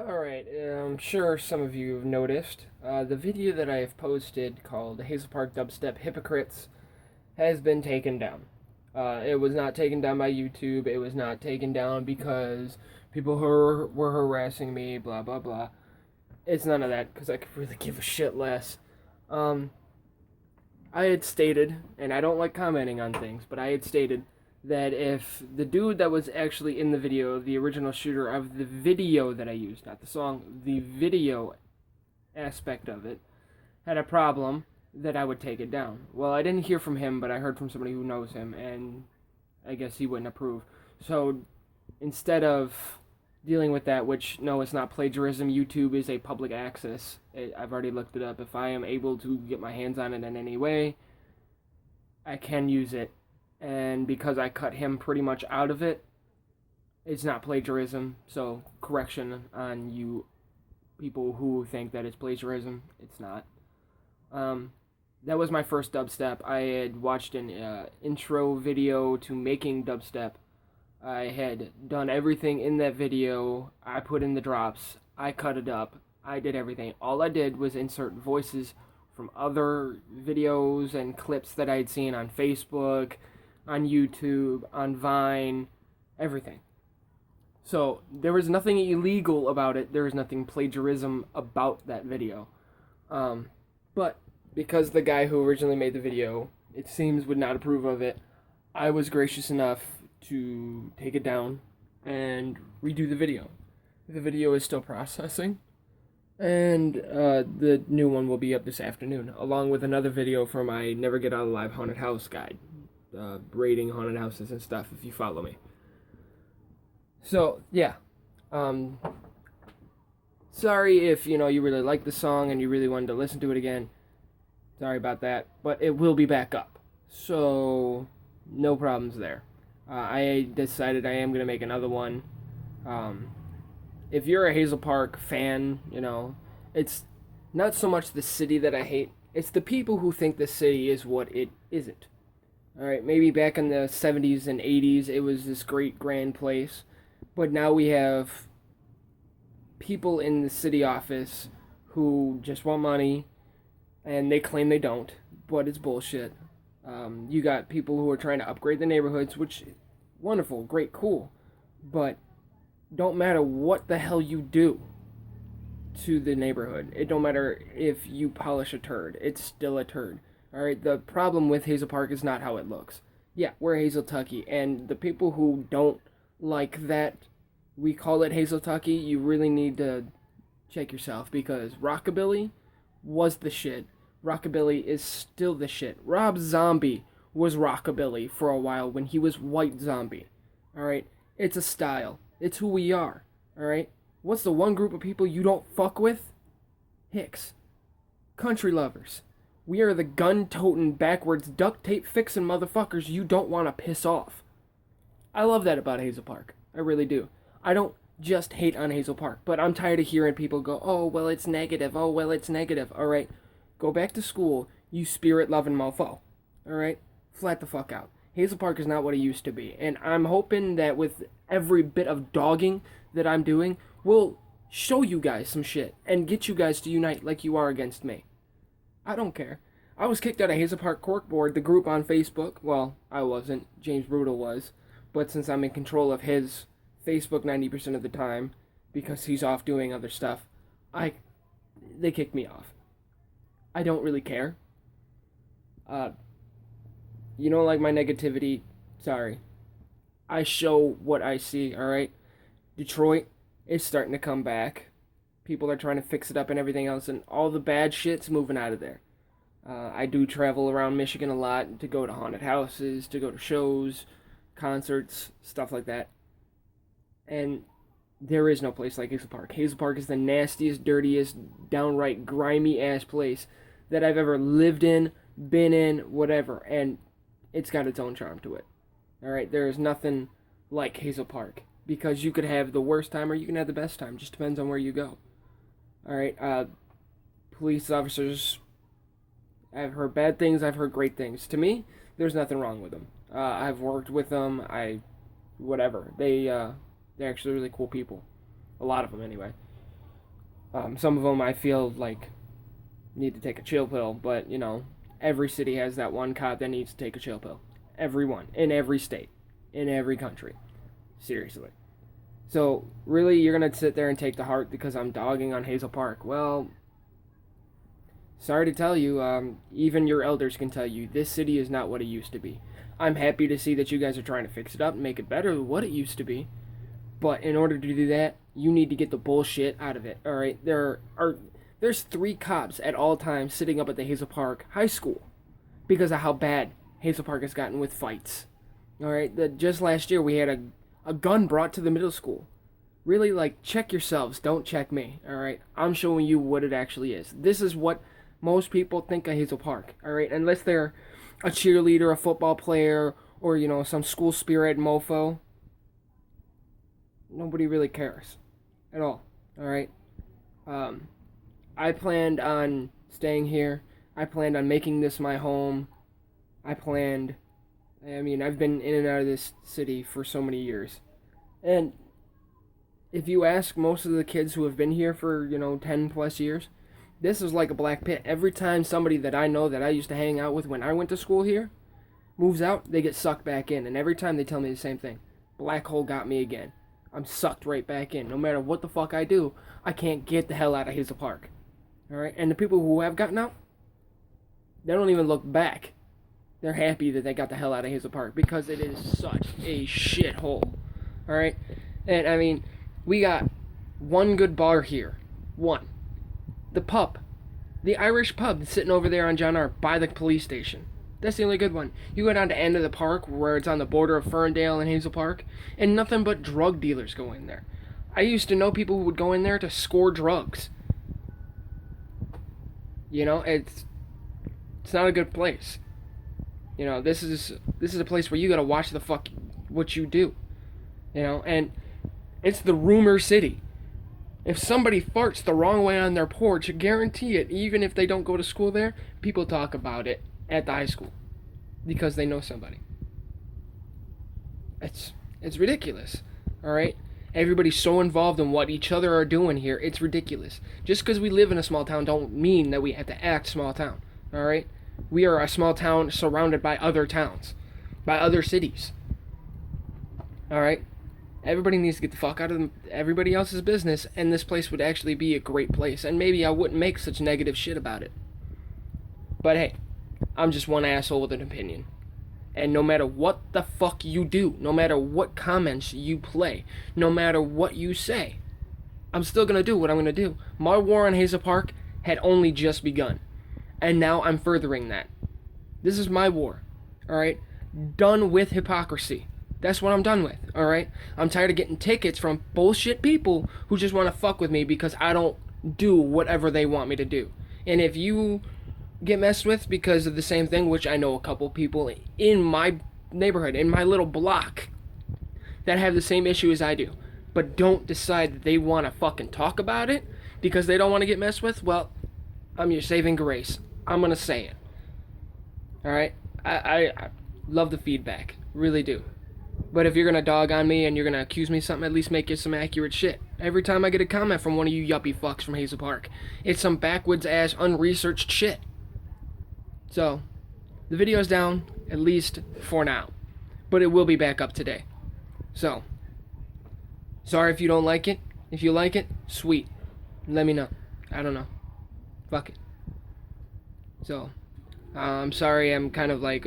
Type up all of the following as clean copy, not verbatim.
Alright, I'm sure some of you have noticed. The video that I have posted called Hazel Park Dubstep Hypocrites has been taken down. It was not taken down by YouTube. It was not taken down because people were harassing me, blah, blah, blah. It's none of that because I could really give a shit less. Um, I had stated, and I don't like commenting on things, but I had stated that if the dude that was actually in the video, the original shooter of the video that I used, not the song, the video aspect of it, had a problem, that I would take it down. Well, I didn't hear from him, but I heard from somebody who knows him, and I guess he wouldn't approve. So instead of dealing with that, which, no, it's not plagiarism, YouTube is a public access. I've already looked it up. If I am able to get my hands on it in any way, I can use it. And because I cut him pretty much out of it, it's not plagiarism. So, correction on you people who think that it's plagiarism. It's not. That was my first dubstep. I had watched an intro video to making dubstep. I had done everything in that video. I put in the drops. I cut it up. I did everything. All I did was insert voices from other videos and clips that I had seen on Facebook, on YouTube, on Vine, everything. So there was nothing illegal about it. There was nothing plagiarism about that video. But because the guy who originally made the video, it seems, would not approve of it, I was gracious enough to take it down and redo the video. The video is still processing, and the new one will be up this afternoon, along with another video for my Never Get Out Alive Haunted House guide, rating haunted houses and stuff, if you follow me. So, yeah. Sorry if, you really liked the song and you really wanted to listen to it again. Sorry about that, but it will be back up. So, no problems there. I decided I am going to make another one. If you're a Hazel Park fan, it's not so much the city that I hate. It's the people who think the city is what it isn't. Alright, maybe back in the 70s and 80s it was this great grand place. But now we have people in the city office who just want money, and they claim they don't, but it's bullshit. You got people who are trying to upgrade the neighborhoods, which, wonderful, great, cool, but don't matter what the hell you do to the neighborhood. It don't matter if you polish a turd. It's still a turd. Alright, the problem with Hazel Park is not how it looks. Yeah, we're Hazel Tucky, and the people who don't like that we call it Hazel Tucky, you really need to check yourself, because Rockabilly was the shit. Rockabilly is still the shit. Rob Zombie was Rockabilly for a while when he was White Zombie. Alright? It's a style. It's who we are. Alright? What's the one group of people you don't fuck with? Hicks. Country lovers. We are the gun-toting, backwards, duct tape fixing motherfuckers you don't want to piss off. I love that about Hazel Park. I really do. I don't just hate on Hazel Park, but I'm tired of hearing people go, oh, well, it's negative. Oh, well, it's negative. Alright? Go back to school, you spirit-loving mofo. Alright? Flat the fuck out. Hazel Park is not what it used to be. And I'm hoping that with every bit of dogging that I'm doing, we'll show you guys some shit and get you guys to unite like you are against me. I don't care. I was kicked out of Hazel Park Corkboard, the group on Facebook. Well, I wasn't. James Brutal was. But since I'm in control of his Facebook 90% of the time, because he's off doing other stuff, they kicked me off. I don't really care. You don't like my negativity? Sorry. I show what I see, alright? Detroit is starting to come back. People are trying to fix it up and everything else, and all the bad shit's moving out of there. I do travel around Michigan a lot to go to haunted houses, to go to shows, concerts, stuff like that. And there is no place like Hazel Park. Hazel Park is the nastiest, dirtiest, downright grimy-ass place that I've ever lived in, been in, whatever. And it's got its own charm to it. Alright, there is nothing like Hazel Park. Because you could have the worst time or you can have the best time. Just depends on where you go. Alright, police officers, I've heard bad things, I've heard great things. To me, there's nothing wrong with them. I've worked with them, whatever. They're actually really cool people. A lot of them, anyway. Some of them I feel like need to take a chill pill, but every city has that one cop that needs to take a chill pill. Everyone, in every state, in every country. Seriously. So, really, you're going to sit there and take the heart because I'm dogging on Hazel Park. Well, sorry to tell you, even your elders can tell you, this city is not what it used to be. I'm happy to see that you guys are trying to fix it up and make it better than what it used to be. But in order to do that, you need to get the bullshit out of it, alright? There's 3 cops at all times sitting up at the Hazel Park High School because of how bad Hazel Park has gotten with fights. Alright, just last year we had a gun brought to the middle school. Really, check yourselves, don't check me, alright? I'm showing you what it actually is. This is what most people think of Hazel Park, alright? Unless they're a cheerleader, a football player, or, some school spirit mofo. Nobody really cares at all, alright? I planned on staying here. I planned on making this my home. I've been in and out of this city for so many years. And if you ask most of the kids who have been here for, 10 plus years, this is like a black pit. Every time somebody that I know that I used to hang out with when I went to school here moves out, they get sucked back in. And every time they tell me the same thing. Black hole got me again. I'm sucked right back in. No matter what the fuck I do, I can't get the hell out of Hazel Park. Alright? And the people who have gotten out, they don't even look back. They're happy that they got the hell out of Hazel Park because it is such a shithole. Alright? And we got one good bar here. One. The pub. The Irish pub sitting over there on John R. by the police station. That's the only good one. You go down to end of the park where it's on the border of Ferndale and Hazel Park, and nothing but drug dealers go in there. I used to know people who would go in there to score drugs. It's not a good place. This is a place where you gotta watch the fuck what you do. And it's the rumor city. If somebody farts the wrong way on their porch, guarantee it, even if they don't go to school there, people talk about it at the high school because they know somebody. It's ridiculous. Alright? Everybody's so involved in what each other are doing here, it's ridiculous. Just because we live in a small town don't mean that we have to act small town. Alright? We are a small town surrounded by other towns, by other cities. Alright? Everybody needs to get the fuck out of everybody else's business, and this place would actually be a great place, and maybe I wouldn't make such negative shit about it. But hey, I'm just one asshole with an opinion. And no matter what the fuck you do, no matter what comments you play, no matter what you say, I'm still gonna do what I'm gonna do. My war on Hazel Park had only just begun. And now I'm furthering that. This is my war. Alright? Done with hypocrisy. That's what I'm done with, alright? I'm tired of getting tickets from bullshit people who just want to fuck with me because I don't do whatever they want me to do. And if you get messed with because of the same thing, which I know a couple people in my neighborhood, in my little block, that have the same issue as I do, but don't decide that they want to fucking talk about it because they don't want to get messed with, well, I'm your saving grace. I'm going to say it. Alright? I love the feedback. Really do. But if you're gonna dog on me and you're gonna accuse me of something, at least make it some accurate shit. Every time I get a comment from one of you yuppie fucks from Hazel Park, it's some backwoods ass unresearched shit. So, the video's down, at least for now. But it will be back up today. So, sorry if you don't like it. If you like it, sweet. Let me know. I don't know. Fuck it. So, I'm sorry I'm kind of like,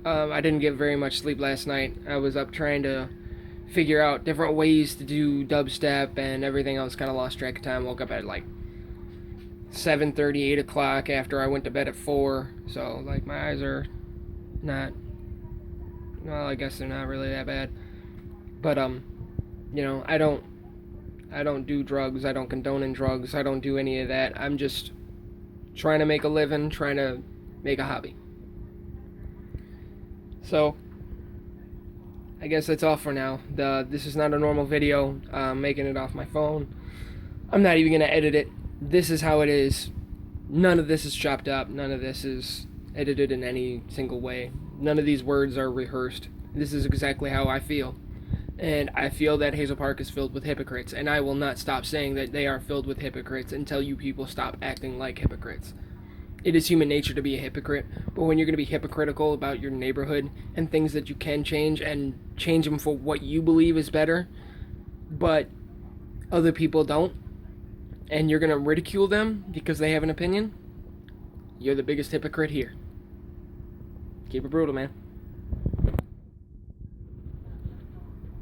I didn't get very much sleep last night. I was up trying to figure out different ways to do dubstep and everything else. Kind of lost track of time. Woke up at like 7:30, 8 o'clock after I went to bed at 4. So, like, my eyes are not, well, I guess they're not really that bad. But, I don't do drugs. I don't condone in drugs. I don't do any of that. I'm just trying to make a living, trying to make a hobby. So, I guess that's all for now. This is not a normal video. I'm making it off my phone. I'm not even going to edit it. This is how it is. None of this is chopped up. None of this is edited in any single way. None of these words are rehearsed. This is exactly how I feel. And I feel that Hazel Park is filled with hypocrites, and I will not stop saying that they are filled with hypocrites until you people stop acting like hypocrites. It is human nature to be a hypocrite, but when you're going to be hypocritical about your neighborhood and things that you can change and change them for what you believe is better, but other people don't, and you're going to ridicule them because they have an opinion, you're the biggest hypocrite here. Keep it brutal, man.